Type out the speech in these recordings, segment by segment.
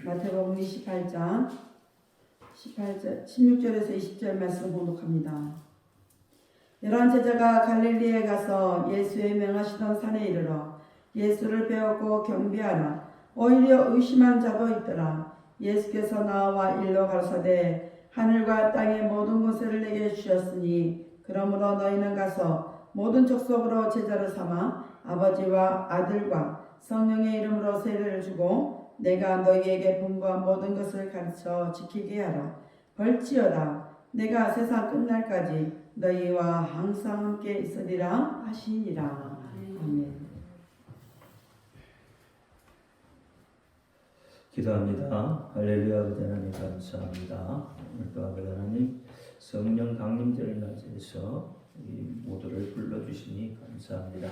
마태복음 28장 16절에서 20절 말씀 봉독합니다. 11 제자가 갈릴리에 가서 예수의 명하시던 산에 이르러 예수를 배웠고 경배하라. 오히려 의심한 자도 있더라. 예수께서 나와 일러 가라사대 하늘과 땅의 모든 권세를 내게 주셨으니 그러므로 너희는 가서 모든 족속으로 제자를 삼아 아버지와 아들과 성령의 이름으로 세례를 주고 내가 너희에게 분부한 모든 것을 가르쳐 지키게 하라. 벌지어다 내가 세상 끝날까지 너희와 항상 함께 있으리라 하시니라. 아멘. 기도합니다. 할렐루야. 아버지 하나님 감사합니다. 오늘도 아버지 하나님 성령 강림절을 맞이해서 이 모두를 불러주시니 감사합니다.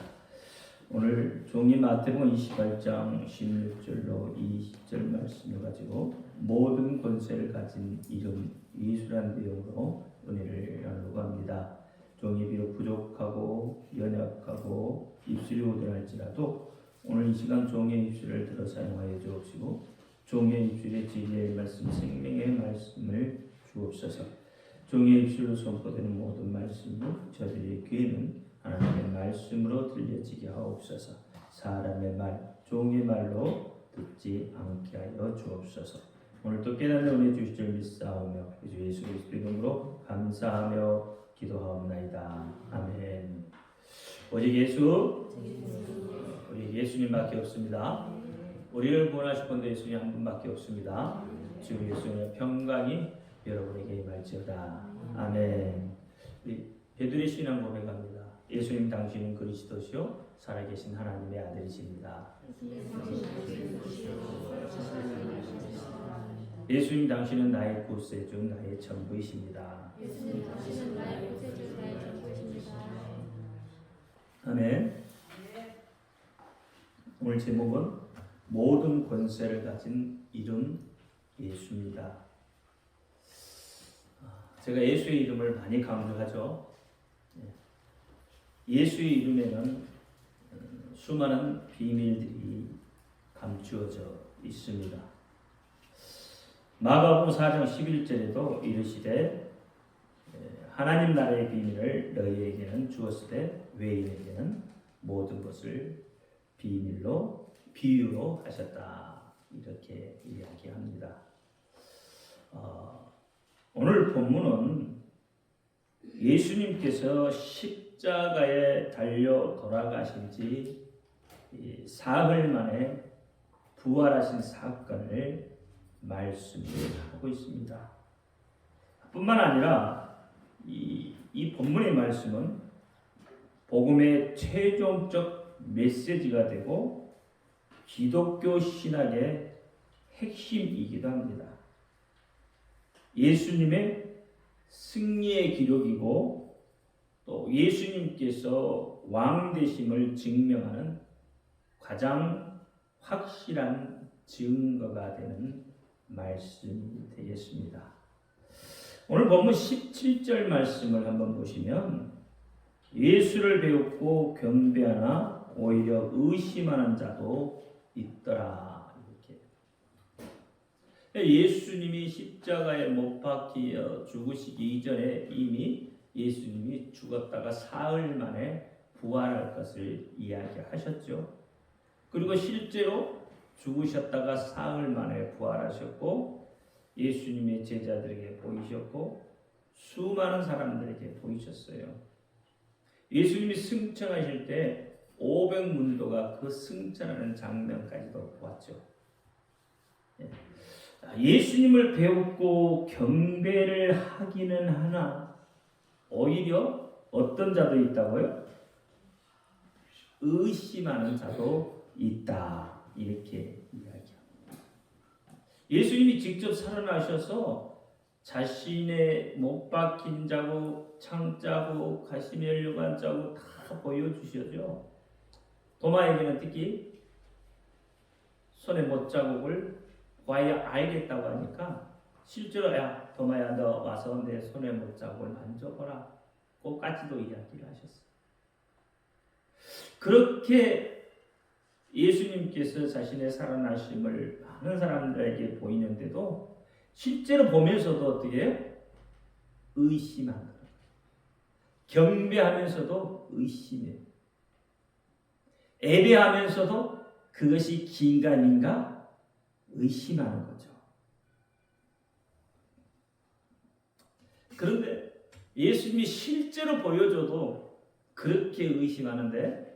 오늘 종이 마태복음 28장 16절로 20절 말씀을 가지고 모든 권세를 가진 이름 예수라는 내용으로 은혜를 나누고 합니다. 종이 비록 부족하고 연약하고 입술이 오들할지라도 오늘 이 시간 종의 입술을 들어 사용하여 주옵시고 종의 입술에 진리의 말씀, 생명의 말씀을 주옵소서. 종의 입술로 선포되는 모든 말씀을 저희의 귀에는 하나님의 말씀으로 들려지게 하옵소서. 사람의 말, 종의 말로 듣지 않게 하여 주옵소서. 오늘도 깨닫는 은혜 주실 줄 믿사오며 주 예수 그리스도의 이름으로 감사하며 기도하옵나이다. 아멘. 오직 예수, 우리 예수님밖에 없습니다. 우리를 구원하실 분도 예수님 한 분밖에 없습니다. 지금 예수님의 평강이 여러분에게 임할지어다. 아멘. 우리 베드로의 신앙 고백합니다. 예수님 당신은 그리스도시요 살아계신 하나님의 아들이십니다. 예수님 당신은 나의 구세주, 나의 전부이십니다. 아멘. 오늘 제목은 모든 권세를 가진 이름 예수입니다. 제가 예수의 이름을 많이 강조하죠. 예수의 이름에는 수많은 비밀들이 감추어져 있습니다. 마가복음 4장 11절에도 이르시되 하나님 나라의 비밀을 너희에게는 주었으되 외인에게는 모든 것을 비유로 하셨다. 이렇게 이야기합니다. 오늘 본문은 예수님께서 십자가에 달려 돌아가신 지 사흘 만에 부활하신 사건을 말씀하고 있습니다. 뿐만 아니라 이 본문의 말씀은 복음의 최종적 메시지가 되고 기독교 신학의 핵심이기도 합니다. 예수님의 승리의 기록이고 또 예수님께서 왕 되심을 증명하는 가장 확실한 증거가 되는 말씀이 되겠습니다. 오늘 본문 17절 말씀을 한번 보시면 예수를 배웠고 경배하나 오히려 의심하는 자도 있더라. 이렇게 예수님이 십자가에 못 박혀 죽으시기 이전에 이미 예수님이 죽었다가 사흘 만에 부활할 것을 이야기하셨죠. 그리고 실제로 죽으셨다가 사흘 만에 부활하셨고 예수님의 제자들에게 보이셨고 수많은 사람들에게 보이셨어요. 예수님이 승천하실 때 500문도가 그 승천하는 장면까지도 보았죠. 예수님을 배웠고 경배를 하기는 하나 오히려 어떤 자도 있다고요? 의심하는 자도 있다. 이렇게 이야기합니다. 예수님이 직접 살아나셔서 자신의 못 박힌 자국, 창자국, 가시면류관 자국 다 보여주셔죠. 도마에게는 특히 손에 못자국을 과연 알겠다고 하니까 실제로 야 도마야 너 와서 내 손에 못자국을 만져보라. 그까지도 이야기를 하셨어요. 그렇게 예수님께서 자신의 살아나심을 많은 사람들에게 보이는데도 실제로 보면서도 어떻게 해요? 의심하는 거예요. 경배하면서도 의심해요. 예배하면서도 그것이 긴가민가 의심하는 거죠. 그런데 예수님이 실제로 보여줘도 그렇게 의심하는데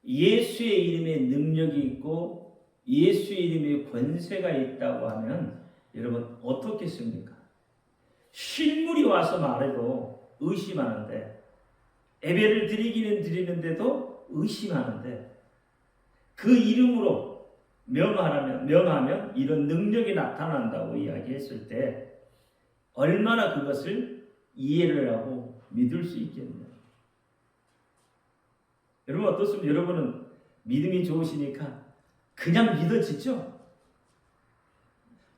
예수의 이름에 능력이 있고 예수의 이름에 권세가 있다고 하면 여러분 어떻겠습니까? 실물이 와서 말해도 의심하는데 예배를 드리기는 드리는데도 의심하는데 그 이름으로 명하면 이런 능력이 나타난다고 이야기했을 때 얼마나 그것을 이해를 하고 믿을 수 있겠느냐. 여러분 어떻습니까? 여러분은 믿음이 좋으시니까 그냥 믿어지죠?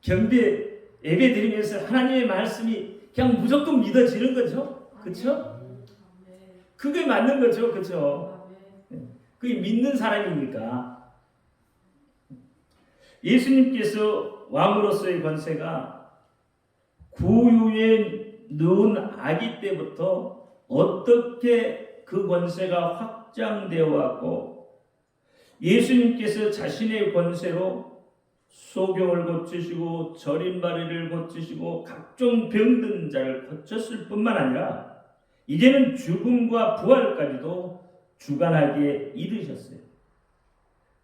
경배 예배 드리면서 하나님의 말씀이 그냥 무조건 믿어지는 거죠? 그렇죠? 그게 맞는 거죠? 그렇죠? 그게 믿는 사람이니까. 예수님께서 왕으로서의 권세가 구유에 넣은 아기 때부터 어떻게 그 권세가 확장되어 왔고 예수님께서 자신의 권세로 소경을 고치시고 저림바리를 고치시고 각종 병든 자를 고쳤을 뿐만 아니라 이제는 죽음과 부활까지도 주관하기에 이르셨어요.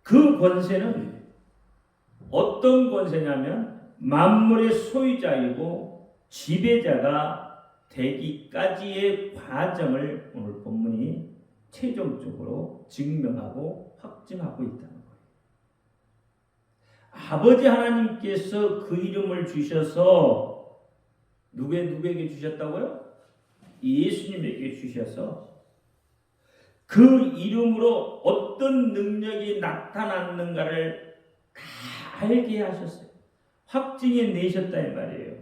그 권세는 어떤 권세냐면 만물의 소유자이고 지배자가 되기까지의 과정을 오늘 본문이 최종적으로 증명하고 확증하고 있다는 거예요. 아버지 하나님께서 그 이름을 주셔서 누구에게 주셨다고요? 예수님에게 주셔서 그 이름으로 어떤 능력이 나타났는가를 다 알게 하셨어요. 확증해 내셨다 이 말이에요.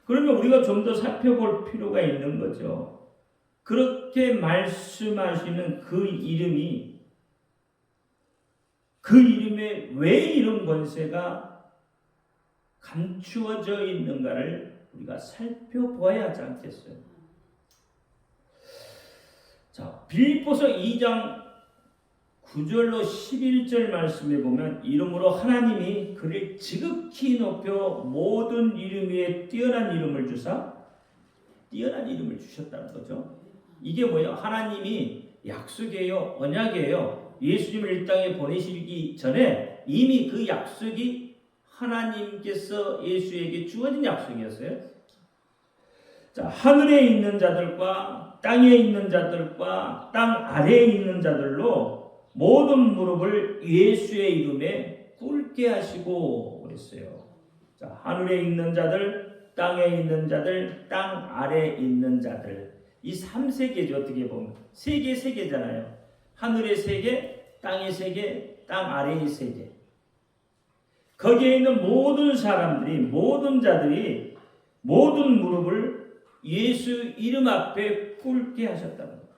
그러면 우리가 좀 더 살펴볼 필요가 있는 거죠. 그렇게 말씀하시는 그 이름이 그 이름에 왜 이런 권세가 감추어져 있는가를 우리가 살펴보아야 하지 않겠어요? 자, 빌립보서 2장 9절로 11절 말씀에 보면 이름으로 하나님이 그를 지극히 높여 모든 이름 위에 뛰어난 이름을 주사 뛰어난 이름을 주셨다는 거죠. 이게 뭐예요? 하나님이 약속이에요, 언약이에요. 예수님을 이 땅에 보내시기 전에 이미 그 약속이 하나님께서 예수에게 주어진 약속이었어요. 자, 하늘에 있는 자들과 땅에 있는 자들과 땅 아래에 있는 자들로 모든 무릎을 예수의 이름에 꿇게 하시고 그랬어요. 자, 하늘에 있는 자들, 땅에 있는 자들, 땅 아래에 있는 자들. 이 3세계죠. 어떻게 보면 세계잖아요. 하늘의 세계, 땅의 세계, 땅 아래의 세계. 거기에 있는 모든 사람들이, 모든 자들이 모든 무릎을 예수 이름 앞에 꿇게 하셨다는 거예요.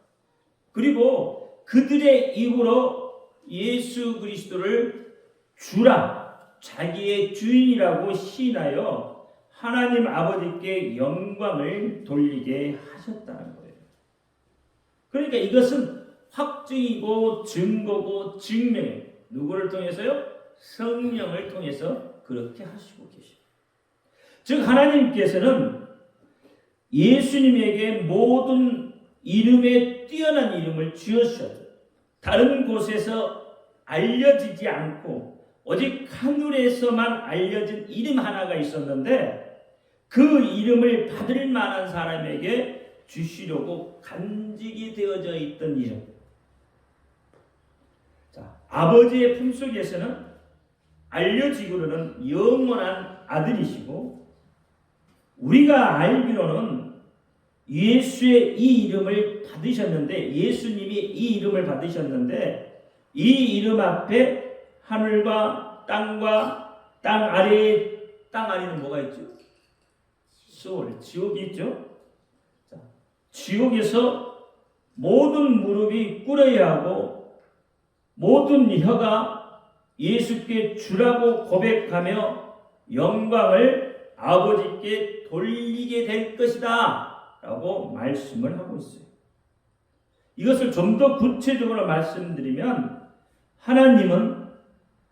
그리고 그들의 입으로 예수 그리스도를 주라, 자기의 주인이라고 시인하여 하나님 아버지께 영광을 돌리게 하셨다는 거예요. 그러니까 이것은 확증이고 증거고 증명이에요. 누구를 통해서요? 성령을 통해서 그렇게 하시고 계십니다. 즉 하나님께서는 예수님에게 모든 이름에 뛰어난 이름을 주셨어요. 다른 곳에서 알려지지 않고 오직 하늘에서만 알려진 이름 하나가 있었는데 그 이름을 받을 만한 사람에게 주시려고 간직이 되어져 있던 이름. 자, 아버지의 품속에서는 알려지기로는 영원한 아들이시고 우리가 알기로는 예수의 이 이름을 받으셨는데 예수님이 이 이름을 받으셨는데 이 이름 앞에 하늘과 땅과 땅 아래에는 뭐가 있죠? 소울, 지옥이 있죠? 자, 지옥에서 모든 무릎이 꿇어야 하고 모든 혀가 예수께 주라고 고백하며 영광을 아버지께 돌리게 될 것이다 라고 말씀을 하고 있어요. 이것을 좀 더 구체적으로 말씀드리면 하나님은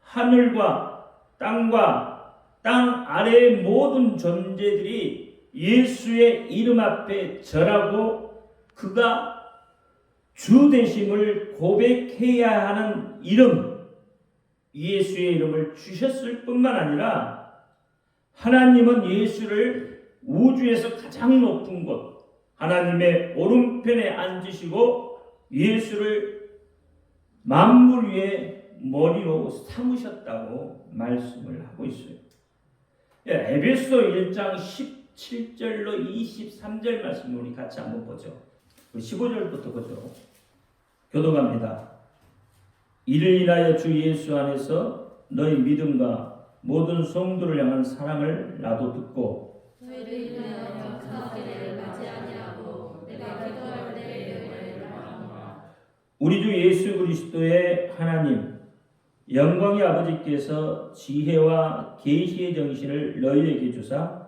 하늘과 땅 아래의 모든 존재들이 예수의 이름 앞에 절하고 그가 주 되심을 고백해야 하는 이름, 예수의 이름을 주셨을 뿐만 아니라 하나님은 예수를 우주에서 가장 높은 곳 하나님의 오른편에 앉으시고 예수를 만물 위에 머리로 삼으셨다고 말씀을 하고 있어요. 에베소 1장 17절로 23절 말씀을 우리 같이 한번 보죠. 15절부터 보죠. 교독합니다. 이를 인하여 주 예수 안에서 너희 믿음과 모든 성도를 향한 사랑을 나도 듣고 너희를 인하여 사죄를 받지 아니하고 내가 기도할 때에 너희를 바라노라. 우리 주 예수 그리스도의 하나님 영광의 아버지께서 지혜와 계시의 정신을 너희에게 주사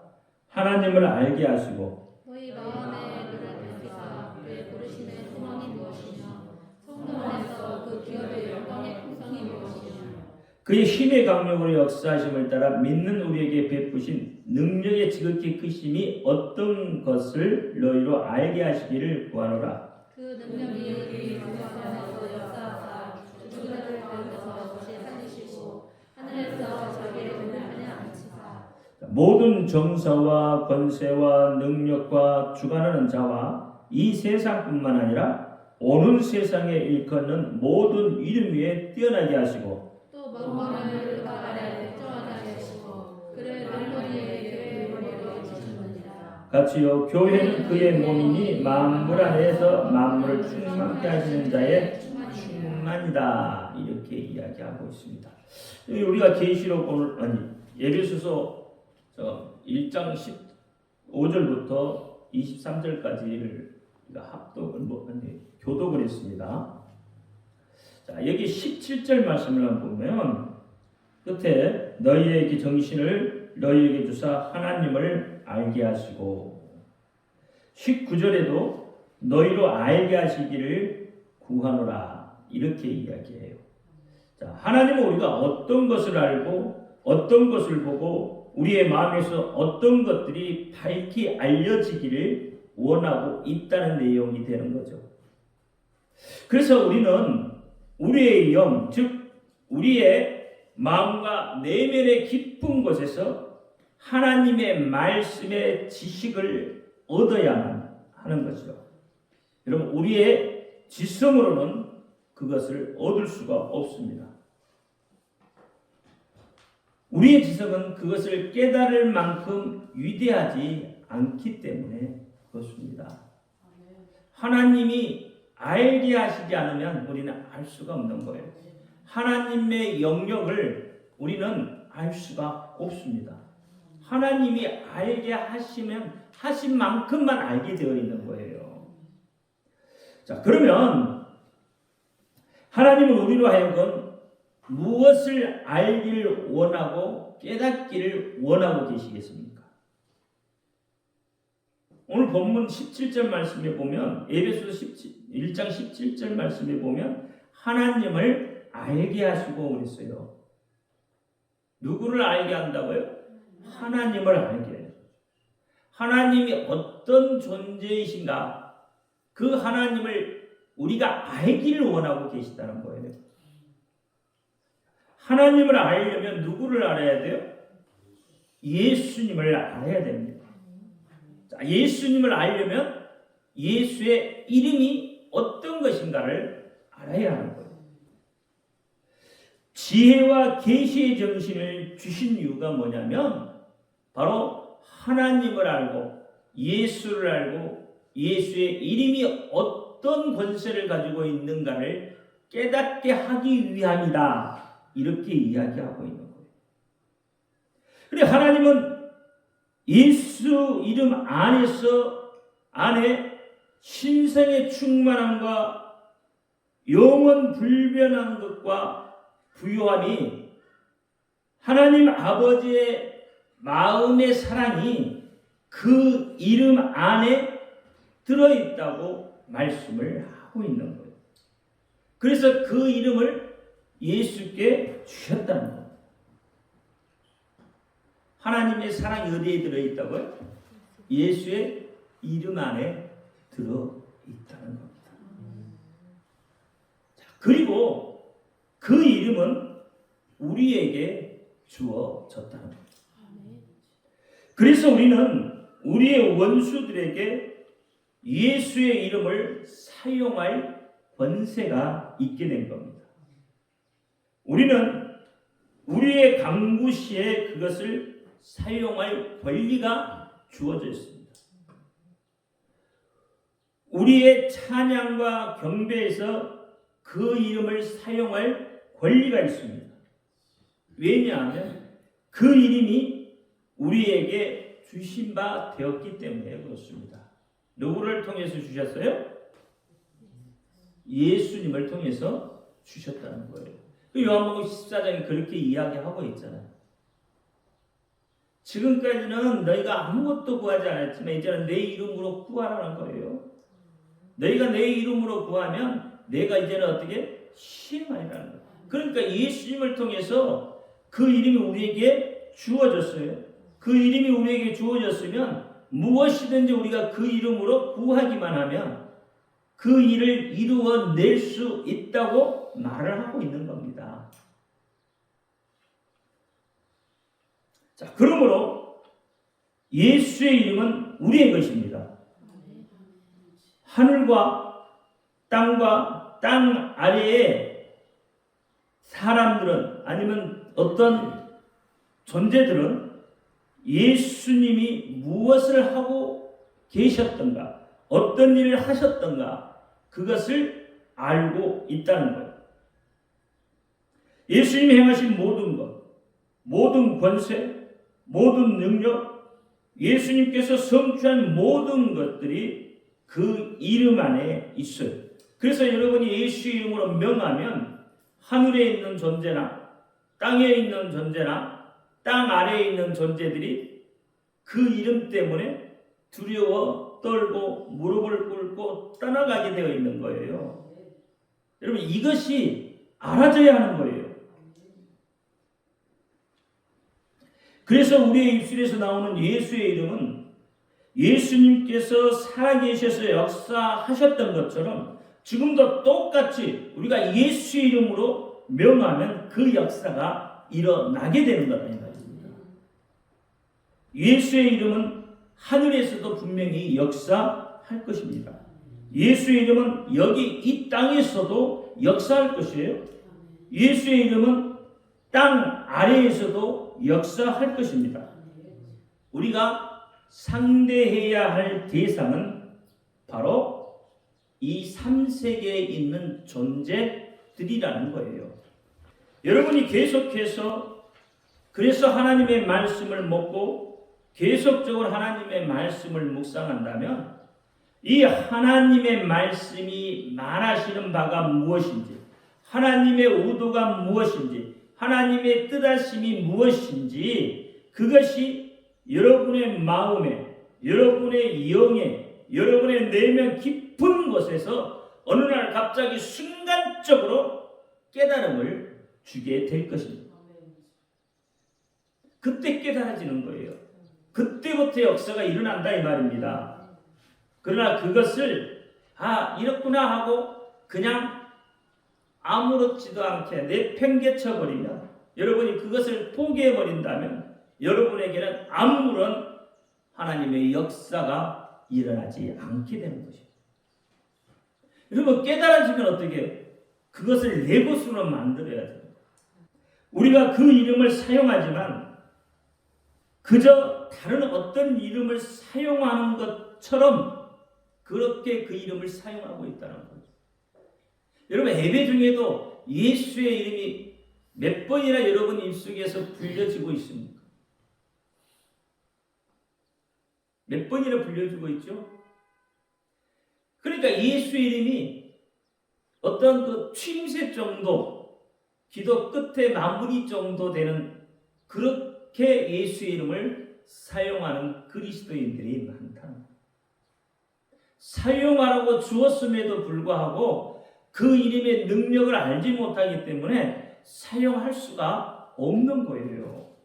하나님을 알게 하시고 너희 마음에 눈을 펴사 그의 부르심의 소망이 무엇이며 성도 안에서 그 기업의 영광의 풍성이 무엇이며 그의 힘의 강력으로 역사하심을 따라 믿는 우리에게 베푸신 능력의 지극히 크심이 어떤 것을 너희로 알게 하시기를 구하노라. 그 능력이 우리 구원에서 역사하사 죽은 자를 가운데서 다시 살리시고 하늘에서 자기의 우편에 앉히사 모든 정사와 권세와 능력과 주관하는 자와 이 세상뿐만 아니라 오는 세상에 일컫는 모든 이름 위에 뛰어나게 하시고 또 만물을 그 아래 걱정하게 하시고 그를 만물위에 교회의 머리로 주셨느니라. 같이요 교회는 그의 몸이니 만물 안에서 만물을 충만케 하시는 자의 충만이다 이렇게 이야기하고 있습니다. 우리가 계시록 오늘 에베소서 1장 15절부터 23절까지를 교독을 했습니다. 자, 여기 17절 말씀을 한번 보면 끝에 너희에게 정신을 너희에게 주사 하나님을 알게 하시고 19절에도 너희로 알게 하시기를 구하노라 이렇게 이야기해요. 자, 하나님은 우리가 어떤 것을 알고 어떤 것을 보고 우리의 마음에서 어떤 것들이 밝히 알려지기를 원하고 있다는 내용이 되는 거죠. 그래서 우리는 우리의 영, 즉 우리의 마음과 내면의 깊은 곳에서 하나님의 말씀의 지식을 얻어야만 하는 것이죠. 여러분 우리의 지성으로는 그것을 얻을 수가 없습니다. 우리의 지성은 그것을 깨달을 만큼 위대하지 않기 때문에 그렇습니다. 하나님이 알게 하시지 않으면 우리는 알 수가 없는 거예요. 하나님의 영역을 우리는 알 수가 없습니다. 하나님이 알게 하시면 하신 만큼만 알게 되어 있는 거예요. 자, 그러면 하나님은 우리로 하여금 무엇을 알기를 원하고 깨닫기를 원하고 계시겠습니까? 오늘 본문 17절 말씀에 보면 에베소서 1장 17절 말씀에 보면 하나님을 알게 하시고 그랬어요. 누구를 알게 한다고요? 하나님을 알게 해요. 하나님이 어떤 존재이신가 그 하나님을 우리가 알기를 원하고 계시다는 거예요. 하나님을 알려면 누구를 알아야 돼요? 예수님을 알아야 됩니다. 자, 예수님을 알려면 예수의 이름이 어떤 것인가를 알아야 하는 거예요. 지혜와 계시의 정신을 주신 이유가 뭐냐면 바로 하나님을 알고 예수를 알고 예수의 이름이 어떤 권세를 가지고 있는가를 깨닫게 하기 위함이다. 이렇게 이야기하고 있는 거예요. 그런데 하나님은 예수 이름 안에 신성의 충만함과 영원 불변한 것과 부요함이 하나님 아버지의 마음의 사랑이 그 이름 안에 들어있다고 말씀을 하고 있는 거예요. 그래서 그 이름을 예수께 주셨다는 거예요. 하나님의 사랑이 어디에 들어있다고요? 예수의 이름 안에 들어있다는 겁니다. 자, 그리고 그 이름은 우리에게 주어졌다는 겁니다. 그래서 우리는 우리의 원수들에게 예수의 이름을 사용할 권세가 있게 된 겁니다. 우리는 우리의 강구 시에 그것을 사용할 권리가 주어져 있습니다. 우리의 찬양과 경배에서 그 이름을 사용할 권리가 있습니다. 왜냐하면 그 이름이 우리에게 주신 바 되었기 때문에 그렇습니다. 누구를 통해서 주셨어요? 예수님을 통해서 주셨다는 거예요. 요한복음 14장에 그렇게 이야기하고 있잖아요. 지금까지는 너희가 아무것도 구하지 않았지만 이제는 내 이름으로 구하라는 거예요. 너희가 내 이름으로 구하면 내가 이제는 어떻게 시행하리라는 거예요. 그러니까 예수님을 통해서 그 이름이 우리에게 주어졌어요. 그 이름이 우리에게 주어졌으면 무엇이든지 우리가 그 이름으로 구하기만 하면 그 일을 이루어낼 수 있다고 말을 하고 있는 겁니다. 자, 그러므로 예수의 이름은 우리의 것입니다. 하늘과 땅과 땅 아래의 사람들은 아니면 어떤 존재들은 예수님이 무엇을 하고 계셨던가 어떤 일을 하셨던가 그것을 알고 있다는 거예요. 예수님이 행하신 모든 것, 모든 권세, 모든 능력, 예수님께서 성취한 모든 것들이 그 이름 안에 있어요. 그래서 여러분이 예수 이름으로 명하면 하늘에 있는 존재나 땅에 있는 존재나 땅 아래에 있는 존재들이 그 이름 때문에 두려워 떨고 무릎을 꿇고 떠나가게 되어 있는 거예요. 여러분 이것이 알아져야 하는 거예요. 그래서 우리의 입술에서 나오는 예수의 이름은 예수님께서 살아계셔서 역사하셨던 것처럼 지금도 똑같이 우리가 예수의 이름으로 명하면 그 역사가 일어나게 되는 거다 이 말입니다. 예수의 이름은 하늘에서도 분명히 역사할 것입니다. 예수의 이름은 여기 이 땅에서도 역사할 것이에요. 예수의 이름은 땅 아래에서도 역사할 것입니다. 우리가 상대해야 할 대상은 바로 이 3세계에 있는 존재들이라는 거예요. 여러분이 계속해서 그래서 하나님의 말씀을 먹고 계속적으로 하나님의 말씀을 묵상한다면 이 하나님의 말씀이 말하시는 바가 무엇인지 하나님의 의도가 무엇인지 하나님의 뜻하심이 무엇인지 그것이 여러분의 마음에 여러분의 영에 여러분의 내면 깊은 곳에서 어느 날 갑자기 순간적으로 깨달음을 주게 될 것입니다. 그때 깨달아지는 거예요. 그때부터 역사가 일어난다 이 말입니다. 그러나 그것을 이렇구나 하고 그냥 아무렇지도 않게 내팽개쳐 버리면 여러분이 그것을 포기해 버린다면 여러분에게는 아무런 하나님의 역사가 일어나지 않게 되는 것입니다. 여러분 깨달아지면 어떻게 해요? 그것을 내 것으로 만들어야 돼요. 우리가 그 이름을 사용하지만 그저 다른 어떤 이름을 사용하는 것처럼 그렇게 그 이름을 사용하고 있다는 거죠. 여러분 예배 중에도 예수의 이름이 몇 번이나 여러분 입속에서 불려지고 있습니까? 몇 번이나 불려지고 있죠? 그러니까 예수의 이름이 어떤 그 취임새 정도, 기도 끝에 마무리 정도 되는 그렇게 예수의 이름을 사용하는 그리스도인들이 많다. 사용하라고 주었음에도 불구하고 그 이름의 능력을 알지 못하기 때문에 사용할 수가 없는 거예요.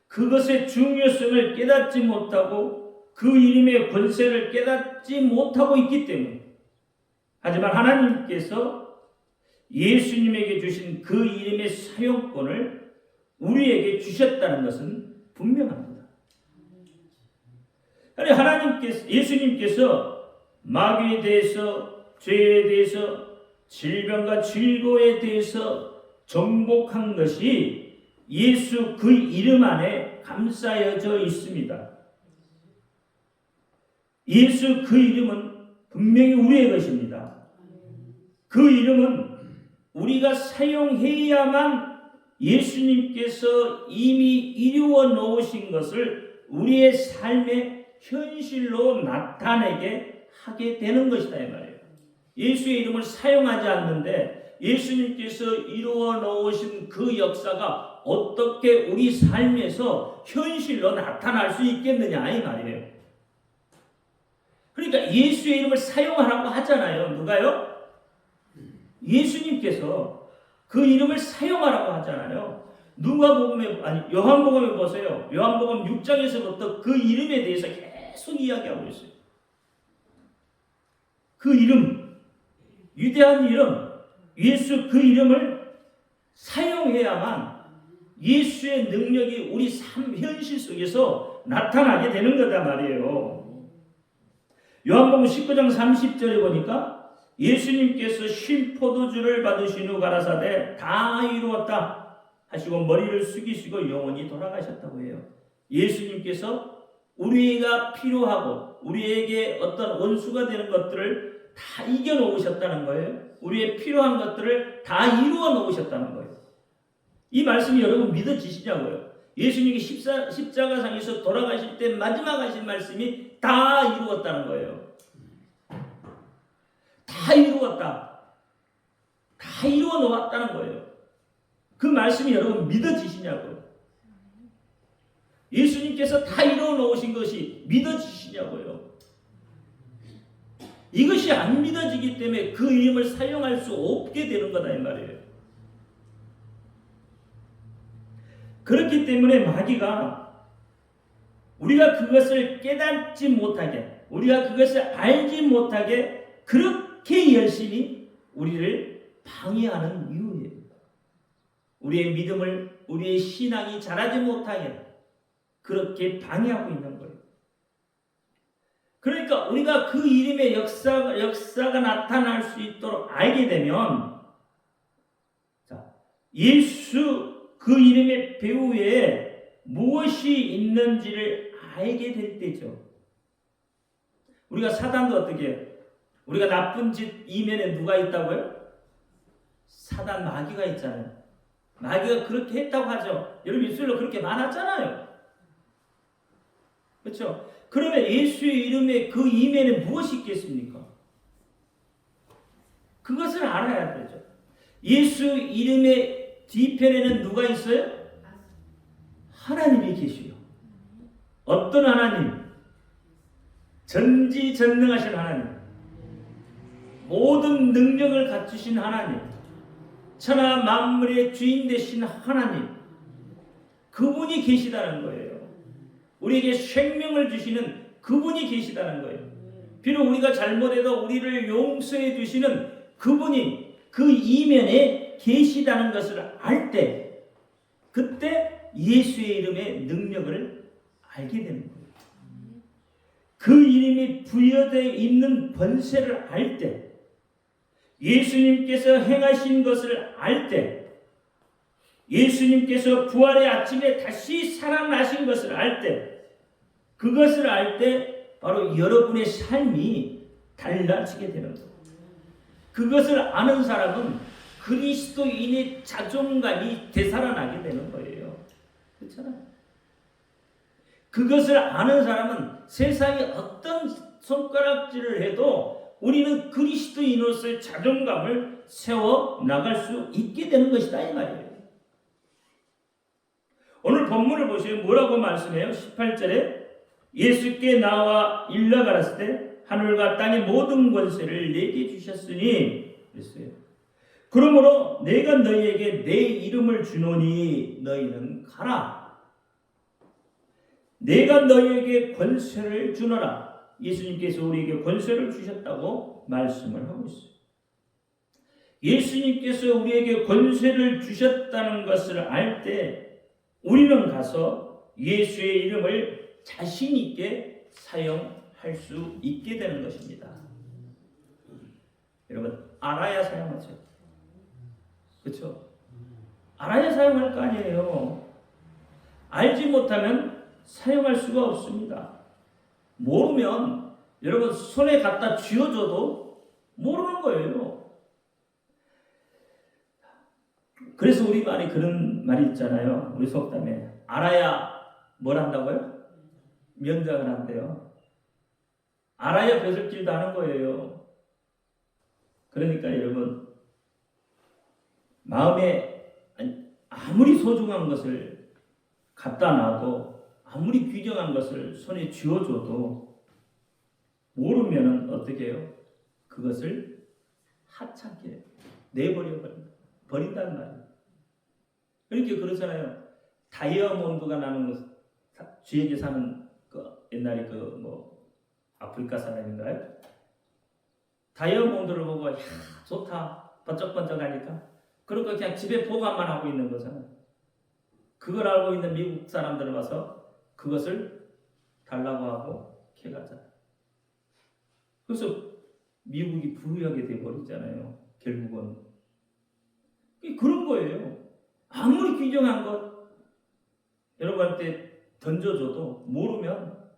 그것의 중요성을 깨닫지 못하고 그 이름의 권세를 깨닫지 못하고 있기 때문에. 하지만 하나님께서 예수님에게 주신 그 이름의 사용권을 우리에게 주셨다는 것은 분명합니다. 아니, 예수님께서 마귀에 대해서, 죄에 대해서, 질병과 질고에 대해서 정복한 것이 예수 그 이름 안에 감싸여져 있습니다. 예수 그 이름은 분명히 우리의 것입니다. 그 이름은 우리가 사용해야만 예수님께서 이미 이루어 놓으신 것을 우리의 삶의 현실로 나타내게 하게 되는 것이다 이 말이에요. 예수의 이름을 사용하지 않는데 예수님께서 이루어 놓으신 그 역사가 어떻게 우리 삶에서 현실로 나타날 수 있겠느냐 이 말이에요. 그러니까 예수의 이름을 사용하라고 하잖아요. 누가요? 예수님께서 그 이름을 사용하라고 하잖아요. 요한복음에 보세요. 요한복음 6장에서부터 그 이름에 대해서 계속 이야기하고 있어요. 그 이름, 위대한 이름, 예수 그 이름을 사용해야만 예수의 능력이 우리 삶 현실 속에서 나타나게 되는 거다 말이에요. 요한복음 19장 30절에 보니까 예수님께서 신 포도주를 받으신 후 가라사대 다 이루었다 하시고 머리를 숙이시고 영원히 돌아가셨다고 해요. 예수님께서 우리가 필요하고 우리에게 어떤 원수가 되는 것들을 다 이겨놓으셨다는 거예요. 우리의 필요한 것들을 다 이루어 놓으셨다는 거예요. 이 말씀이 여러분 믿어지시냐고요? 예수님이 십자가상에서 돌아가실 때 마지막 하신 말씀이 다 이루었다는 거예요. 다 이루었다. 다 이루어 놓았다는 거예요. 그 말씀이 여러분 믿어지시냐고요? 예수님께서 다 이루어 놓으신 것이 믿어지시냐고요? 이것이 안 믿어지기 때문에 그 이름을 사용할 수 없게 되는 거다 이 말이에요. 그렇기 때문에 마귀가 우리가 그것을 깨닫지 못하게, 우리가 그것을 알지 못하게 그렇게 열심히 우리를 방해하는 이유예요. 우리의 믿음을, 우리의 신앙이 자라지 못하게 그렇게 방해하고 있는 거예요. 그러니까 우리가 그 이름의 역사가 나타날 수 있도록 알게 되면, 예수 그 이름의 배후에 무엇이 있는지를 알게 될 때죠. 우리가 사단도 어떻게 해요? 우리가 나쁜 짓 이면에 누가 있다고요? 사단 마귀가 있잖아요. 마귀가 그렇게 했다고 하죠. 여러분 입술로 그렇게 말하잖아요. 그렇죠? 그러면 예수의 이름에 그 이면에 무엇이 있겠습니까? 그것을 알아야 되죠. 예수 이름의 뒤편에는 누가 있어요? 하나님이 계시요. 어떤 하나님? 전지전능하신 하나님. 모든 능력을 갖추신 하나님. 천하 만물의 주인 되신 하나님. 그분이 계시다는 거예요. 우리에게 생명을 주시는 그분이 계시다는 거예요. 비록 우리가 잘못해도 우리를 용서해 주시는 그분이 그 이면에 계시다는 것을 알 때, 그때 예수의 이름의 능력을 알게 되는 거예요. 그 이름이 부여되어 있는 권세를 알 때, 예수님께서 행하신 것을 알 때, 예수님께서 부활의 아침에 다시 살아나신 것을 알 때, 그것을 알 때 바로 여러분의 삶이 달라지게 되는 거예요. 그것을 아는 사람은 그리스도인의 자존감이 되살아나게 되는 거예요. 그렇잖아요. 그것을 아는 사람은 세상에 어떤 손가락질을 해도 우리는 그리스도인으로서의 자존감을 세워 나갈 수 있게 되는 것이다 이 말이에요. 오늘 본문을 보시면 뭐라고 말씀해요? 18절에 예수께 나와 일러 가라사대 때 하늘과 땅의 모든 권세를 내게 주셨으니 그랬어요. 그러므로 내가 너희에게 내 이름을 주노니 너희는 가라. 내가 너희에게 권세를 주노라. 예수님께서 우리에게 권세를 주셨다고 말씀을 하고 있어요. 예수님께서 우리에게 권세를 주셨다는 것을 알 때 우리는 가서 예수의 이름을 자신 있게 사용할 수 있게 되는 것입니다. 여러분 알아야 사용하죠. 그렇죠? 알아야 사용할 거 아니에요. 알지 못하면 사용할 수가 없습니다. 모르면 여러분 손에 갖다 쥐어줘도 모르는 거예요. 그래서 우리 말이 그런 말이 있잖아요. 우리 속담에 알아야 뭘 한다고요? 면장을 한대요. 알아야 벼슬길도 하는 거예요. 그러니까 여러분 마음에 아무리 소중한 것을 갖다 놔도 아무리 귀중한 것을 손에 쥐어줘도 모르면 어떻게 해요? 그것을 하찮게 버린단 말이에요. 그렇게 그러잖아요. 다이아몬드가 나는 것, 쥐에게 사는 그 옛날에 아프리카 사람인가요? 다이아몬드를 보고 야 좋다 번쩍번쩍하니까 그러니까 그냥 집에 보관만 하고 있는 거잖아요. 그걸 알고 있는 미국 사람들은 와서 그것을 달라고 하고 캐가잖아요. 그래서 미국이 부유하게 돼버리잖아요. 결국은 그런 거예요. 아무리 귀중한 것 여러분한테 던져줘도 모르면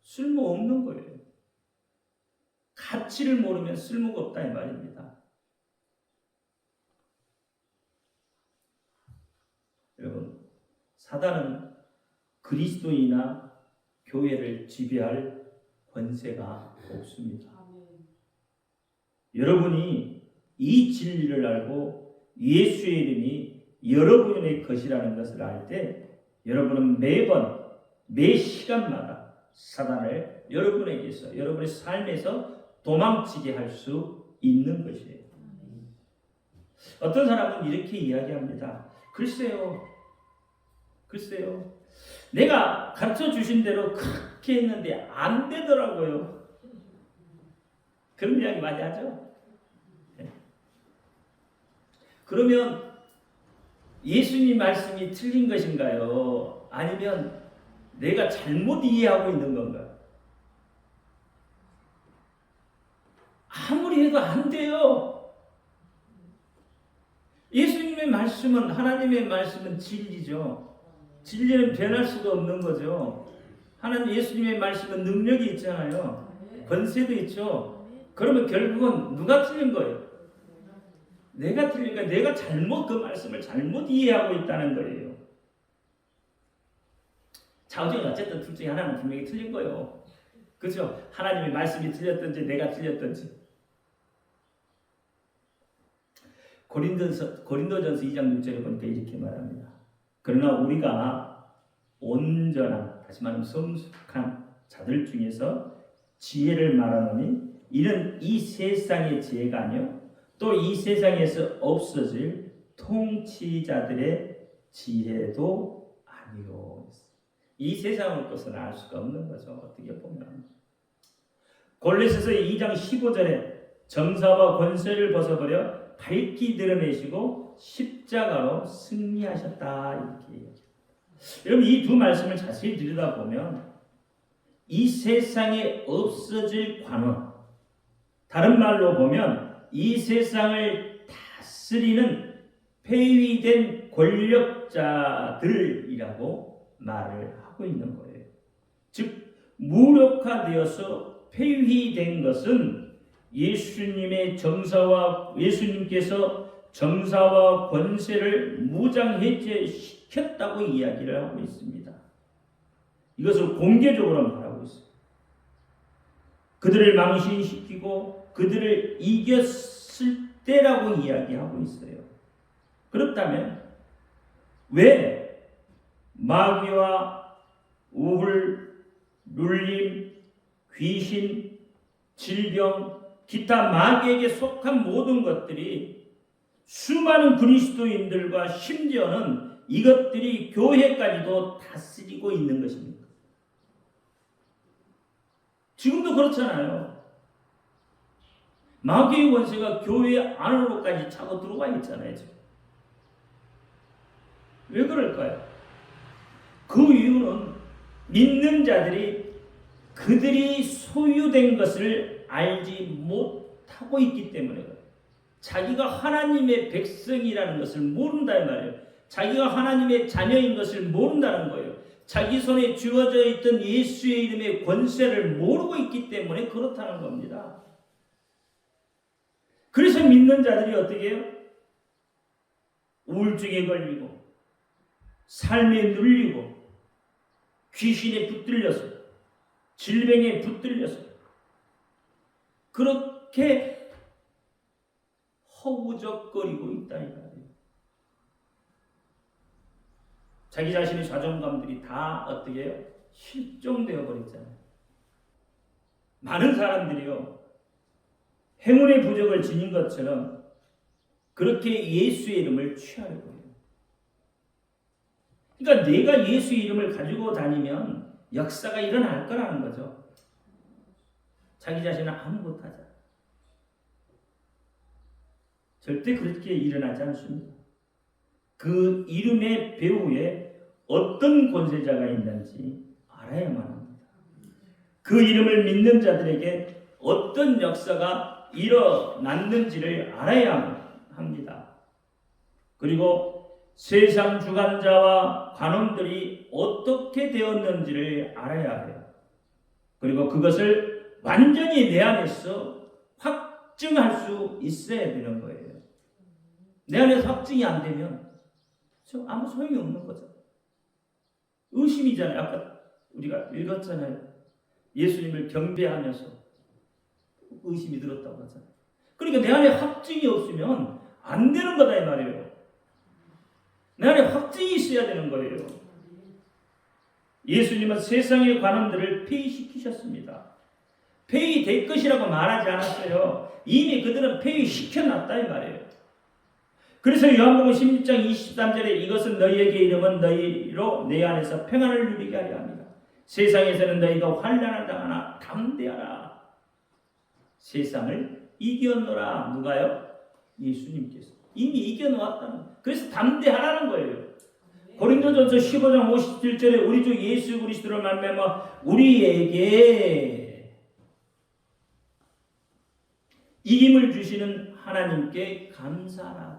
쓸모없는 거예요. 가치를 모르면 쓸모가 없다 이 말입니다. 여러분 사단은 그리스도인이나 교회를 지배할 권세가 없습니다. 여러분이 이 진리를 알고 예수의 이름이 여러분의 것이라는 것을 알 때 여러분은 매 시간마다 사단을 여러분에게서 여러분의 삶에서 도망치게 할 수 있는 것이에요. 어떤 사람은 이렇게 이야기합니다. 글쎄요. 내가 가르쳐 주신 대로 그렇게 했는데 안 되더라고요. 그런 이야기 많이 하죠. 네. 그러면 예수님 말씀이 틀린 것인가요? 아니면 내가 잘못 이해하고 있는 건가요? 아무리 해도 안 돼요. 예수님의 말씀은 하나님의 말씀은 진리죠. 진리는 변할 수가 없는 거죠. 하나님 예수님의 말씀은 능력이 있잖아요. 권세도 있죠. 그러면 결국은 누가 틀린 거예요? 내가 틀리니까 내가 그 말씀을 잘못 이해하고 있다는 거예요. 자우지간 어쨌든 둘 중에 하나는 분명히 틀린 거예요. 그렇죠? 하나님의 말씀이 틀렸든지 내가 틀렸든지. 고린도전서 2장 6절에 보니까 이렇게 말합니다. 그러나 우리가 온전한 다시 말하면 성숙한 자들 중에서 지혜를 말하노니 이는 이 세상의 지혜가 아니요 또 이 세상에서 없어질 통치자들의 지혜도 아니요. 이 세상의 것은 알 수가 없는 거죠. 어떻게 보면 골로새서 2장 15절에 정사와 권세를 벗어버려 밝히 드러내시고 십자가로 승리하셨다 이렇게 얘기합니다. 여러분 이 두 말씀을 자세히 들여다보면 이 세상에 없어질 관원, 다른 말로 보면 이 세상을 다스리는 폐위된 권력자들이라고 말을 하고 있는 거예요. 즉 무력화되어서 폐위된 것은 예수님께서 정사와 권세를 무장해제시켰다고 이야기를 하고 있습니다. 이것을 공개적으로 말하고 있습니다. 그들을 망신시키고 그들을 이겼을 때라고 이야기하고 있어요. 그렇다면 왜 마귀와 우울, 눌림, 귀신, 질병, 기타 마귀에게 속한 모든 것들이 수많은 그리스도인들과 심지어는 이것들이 교회까지도 다스리고 있는 것입니까? 지금도 그렇잖아요. 마귀의 권세가 교회 안으로까지 차고 들어와 있잖아요. 지금. 왜 그럴까요? 그 이유는 믿는 자들이 그들이 소유된 것을 알지 못하고 있기 때문에 그래요. 자기가 하나님의 백성이라는 것을 모른다 이 말이에요. 자기가 하나님의 자녀인 것을 모른다는 거예요. 자기 손에 주어져 있던 예수의 이름의 권세를 모르고 있기 때문에 그렇다는 겁니다. 그래서 믿는 자들이 어떻게 해요? 우울증에 걸리고 삶에 눌리고 귀신에 붙들려서 질병에 붙들려서 그렇게 허우적거리고 있다 이 말이에요. 자기 자신의 자존감들이 다 어떻게 해요? 실종되어 버렸잖아요. 많은 사람들이요, 행운의 부적을 지닌 것처럼 그렇게 예수의 이름을 취하려고 해요. 그러니까 내가 예수의 이름을 가지고 다니면 역사가 일어날 거라는 거죠. 자기 자신은 아무것도 하지 않아요. 절대 그렇게 일어나지 않습니다. 그 이름의 배후에 어떤 권세자가 있는지 알아야만 합니다. 그 이름을 믿는 자들에게 어떤 역사가 일어났는지를 알아야 합니다. 그리고 세상 주관자와 관원들이 어떻게 되었는지를 알아야 해요. 그리고 그것을 완전히 내 안에서 확증할 수 있어야 되는 거예요. 내 안에서 확증이 안 되면 아무 소용이 없는 거죠. 의심이잖아요. 아까 우리가 읽었잖아요. 예수님을 경배하면서 의심이 들었다고 하잖아요. 그러니까 내 안에 확증이 없으면 안 되는 거다 이 말이에요. 내 안에 확증이 있어야 되는 거예요. 예수님은 세상의 관원들을 폐위시키셨습니다. 폐위될 것이라고 말하지 않았어요. 이미 그들은 폐위시켜놨다 이 말이에요. 그래서 요한복음 16장 23절에 이것은 너희에게 이름은 너희로 내 안에서 평안을 누리게 하려 합니다. 세상에서는 너희가 환난을 당하나 담대하라. 세상을 이겨노라. 누가요? 예수님께서. 이미 이겨놓았다는. 그래서 담대하라는 거예요. 고린도전서 15장 57절에 우리 주 예수 그리스도를 말미암아 우리에게 이김을 주시는 하나님께 감사하라.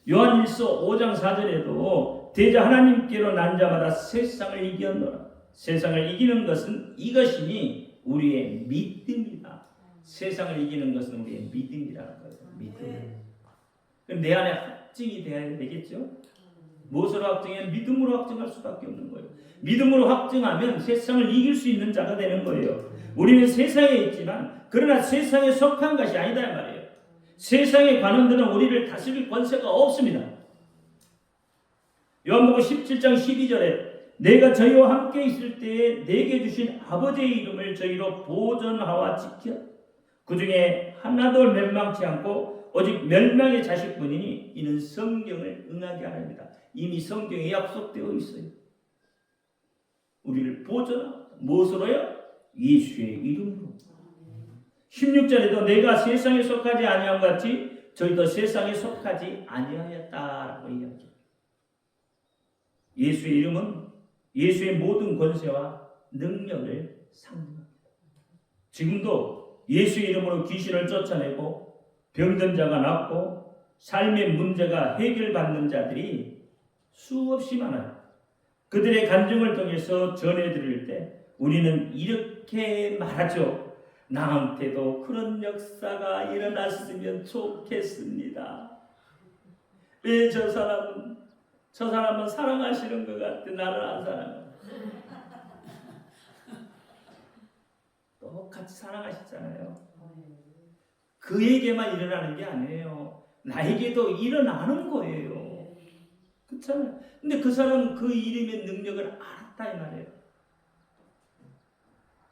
요한일서 5장 4절에도 대저 하나님께로 난 자마다 세상을 이겼노라. 세상을 이기는 것은 이것이니 우리의 믿음이다. 세상을 이기는 것은 우리의 믿음이라는 거예요. 믿음. 그럼 내 안에 확증이 돼야 되겠죠? 무엇으로 확증해? 믿음으로 확증할 수밖에 없는 거예요. 믿음으로 확증하면 세상을 이길 수 있는 자가 되는 거예요. 우리는 세상에 있지만 그러나 세상에 속한 것이 아니다 이 말이에요. 세상의 관원들은 우리를 다스릴 권세가 없습니다. 요한복음 17장 12절에 내가 저희와 함께 있을 때에 내게 주신 아버지의 이름을 저희로 보존하와 지켜 그 중에 하나도 멸망치 않고 오직 멸망의 자식뿐이니 이는 성경을 응하게 하랍니다. 이미 성경에 약속되어 있어요. 우리를 보존하고 무엇으로요? 예수의 이름으로. 16절에도 내가 세상에 속하지 아니한 것 같이 저희도 세상에 속하지 아니하였다라고 이야기합니다. 예수의 이름은 예수의 모든 권세와 능력을 상징합니다. 지금도 예수의 이름으로 귀신을 쫓아내고 병든 자가 낫고 삶의 문제가 해결받는 자들이 수없이 많아요. 그들의 간증을 통해서 전해드릴 때 우리는 이렇게 말하죠. 나한테도 그런 역사가 일어났으면 좋겠습니다. 왜 저 사람은 사랑하시는 것 같아 나를 안 사랑해. 또 똑같이 사랑하시잖아요. 그에게만 일어나는 게 아니에요. 나에게도 일어나는 거예요. 그렇잖아요. 근데 그 사람은 그 이름의 능력을 알았다 이 말이에요.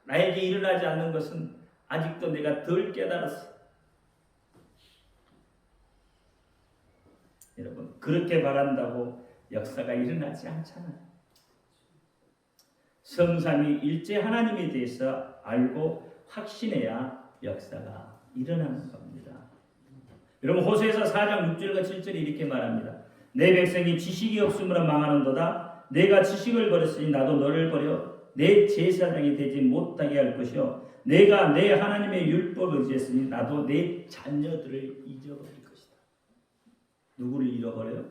나에게 일어나지 않는 것은 아직도 내가 덜 깨달았어. 여러분, 그렇게 바란다고 역사가 일어나지 않잖아요. 성삼위 일체 하나님에 대해서 알고 확신해야 역사가 일어나는 겁니다. 여러분, 호세아서 4장 6절과 7절이 이렇게 말합니다. 내 백성이 지식이 없음으로 망하는도다. 내가 지식을 버렸으니 나도 너를 버려 내 제사장이 되지 못하게 할 것이요 내가 내 하나님의 율법을 의지했으니 나도 내 자녀들을 잊어버릴 것이다. 누구를 잃어버려요?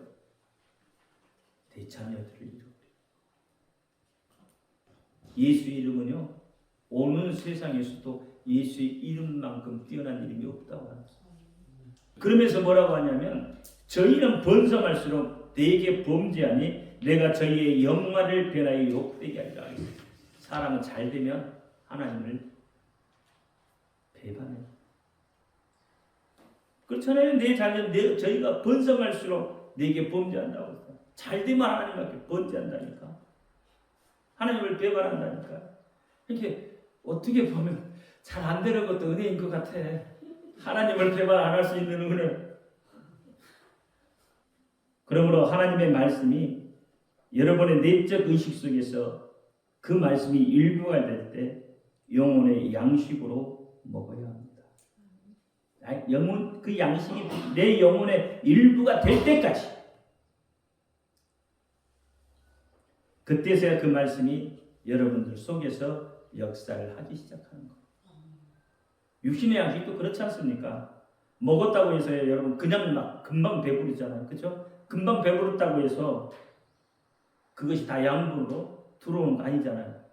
내 자녀들을 잃어버려요. 예수 이름은요, 오는 세상에서도 예수의 이름만큼 뛰어난 이름이 없다고 합니다. 그러면서 뭐라고 하냐면 저희는 번성할수록 내게 범죄하니 내가 저희의 영화를 변하여 욕되게 하리라. 사람은 잘 되면 하나님을 배반해요. 그렇잖아요. 내 자녀, 저희가 번성할수록 내게 범죄한다고 했어요. 잘 되면 하나님께 번죄한다니까. 하나님을 배반한다니까. 이렇게 어떻게 보면 잘 안 되는 것도 은혜인 것 같아. 하나님을 배반 안 할 수 있는 은혜. 그러므로 하나님의 말씀이 여러분의 내적 의식 속에서 그 말씀이 일부가 될 때 영혼의 양식으로 먹어야 합니다. 영혼 그 양식이 내 영혼의 일부가 될 때까지. 그때서야 그 말씀이 여러분들 속에서 역사를 하기 시작하는 거예요. 육신의 양식도 그렇지 않습니까? 먹었다고 해서 여러분 그냥 막 금방 배부르잖아요. 그렇죠? 금방 배부르다고 해서 그것이 다 양분으로 들어오는 거 아니잖아요.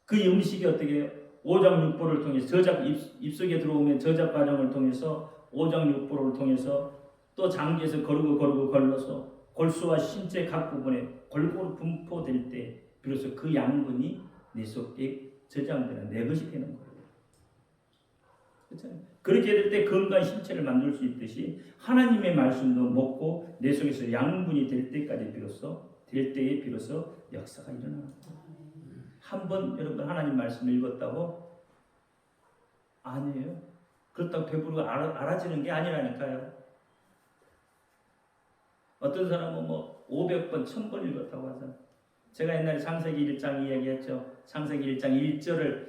그 음식이 어떻게 오장육부를 통해서 저작 입속에 들어오면 저작 과정을 통해서 오장육부를 통해서 또 장기에서 거르고 걸러서 골수와 신체 각 부분에 골고루 분포될 때 비로소 그 양분이 내 속에 저장되는 내 것이 되는 거예요. 그렇잖아요. 그렇게 될 때 건강한 신체를 만들 수 있듯이 하나님의 말씀도 먹고 내 속에서 양분이 될 때까지 될 때에 비로소 역사가 일어나는 거예요. 한번 여러분 하나님 말씀을 읽었다고? 아니에요. 그렇다고 배부르고 알아지는 게 아니라니까요. 어떤 사람은 500번, 1000번 읽었다고 하잖아요. 제가 옛날에 창세기 1장 이야기했죠. 창세기 1장 1절을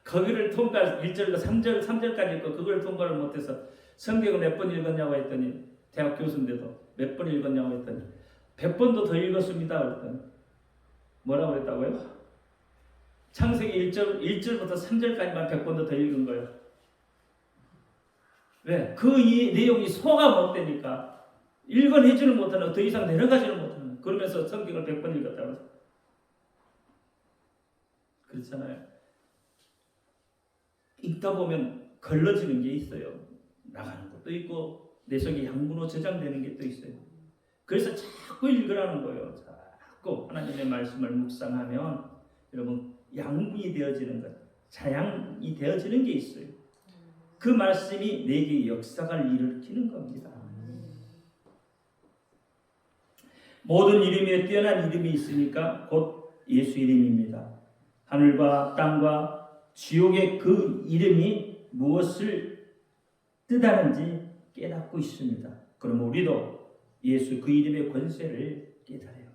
거기를 1절과 3절까지 있고 그걸 통과를 못해서 성경을 몇 번 읽었냐고 했더니 대학 교수인데도 몇 번 읽었냐고 했더니 100번도 더 읽었습니다. 그랬더니 뭐라고 그랬다고요? 창세기 1절부터 3절까지만 100번도 더 읽은 거예요. 왜? 그 내용이 소화 못 되니까 읽어내지는 못하는, 더 이상 내려가지는 못하는, 그러면서 성경을 100번 읽었다고 해서. 그렇잖아요. 읽다 보면 걸러지는 게 있어요. 나가는 것도 있고 내 속에 양분으로 저장되는 게 또 있어요. 그래서 자꾸 읽으라는 거예요. 자꾸 하나님의 말씀을 묵상하면 여러분 양분이 되어지는 것, 자양이 되어지는 게 있어요. 그 말씀이 내게 역사를 일으키는 겁니다. 모든 이름에 뛰어난 이름이 있으니까 곧 예수 이름입니다. 하늘과 땅과 지옥의 그 이름이 무엇을 뜻하는지 깨닫고 있습니다. 그럼 우리도 예수 그 이름의 권세를 깨달아야 해요.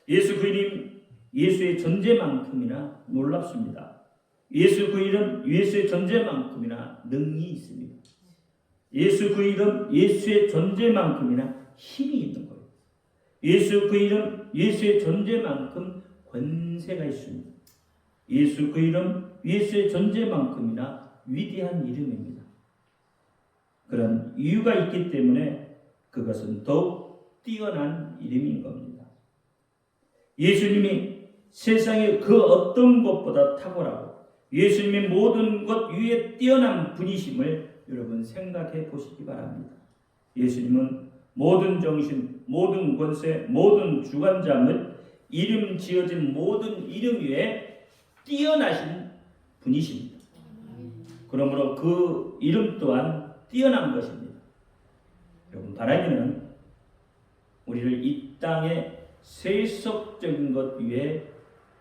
예수 그 이름, 예수의 존재만큼이나 놀랍습니다. 예수 그 이름, 예수의 존재만큼이나 능력이 있습니다. 예수 그 이름, 예수의 존재만큼이나 힘이 있는 거예요. 예수 그 이름, 예수의 존재만큼 권세가 있습니다. 예수 그 이름, 예수의 존재만큼이나 위대한 이름입니다. 그런 이유가 있기 때문에 그것은 더욱 뛰어난 이름인 겁니다. 예수님이 세상의 그 어떤 것보다 탁월하고 예수님의 모든 것 위에 뛰어난 분이심을 여러분 생각해 보시기 바랍니다. 예수님은 모든 정신, 모든 권세, 모든 주관자 및 이름 지어진 모든 이름 위에 뛰어나신 분이십니다. 그러므로 그 이름 또한 뛰어난 것입니다. 여러분, 하나님은 우리를 이 땅의 세속적인 것 위에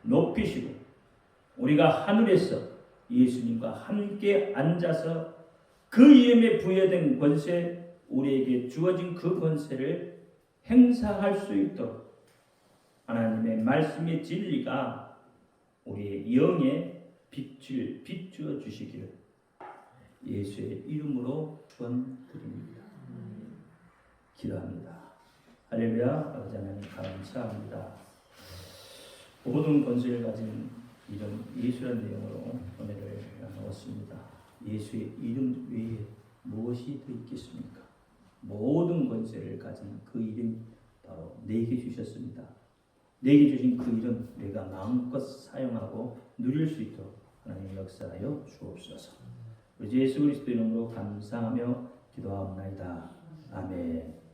높이시고 우리가 하늘에서 예수님과 함께 앉아서 그 이름에 부여된 권세, 우리에게 주어진 그 권세를 행사할 수 있도록 하나님의 말씀의 진리가 우리의 영에 빛을 비추어 주시기를 예수의 이름으로 축원드립니다. 기도합니다. 할렐루야. 아버지 하나님 감사합니다. 모든 권세를 가진 이름 예수라는 내용으로 은혜를 나누었습니다. 예수의 이름 외에 무엇이 더 있겠습니까? 모든 권세를 가진 그 이름 바로 내게 주셨습니다. 내게 주신 그 이름 내가 마음껏 사용하고 누릴 수 있도록 하나님 역사하여 주옵소서. 우리 예수 그리스도 이름으로 감사하며 기도하옵나이다. 아멘.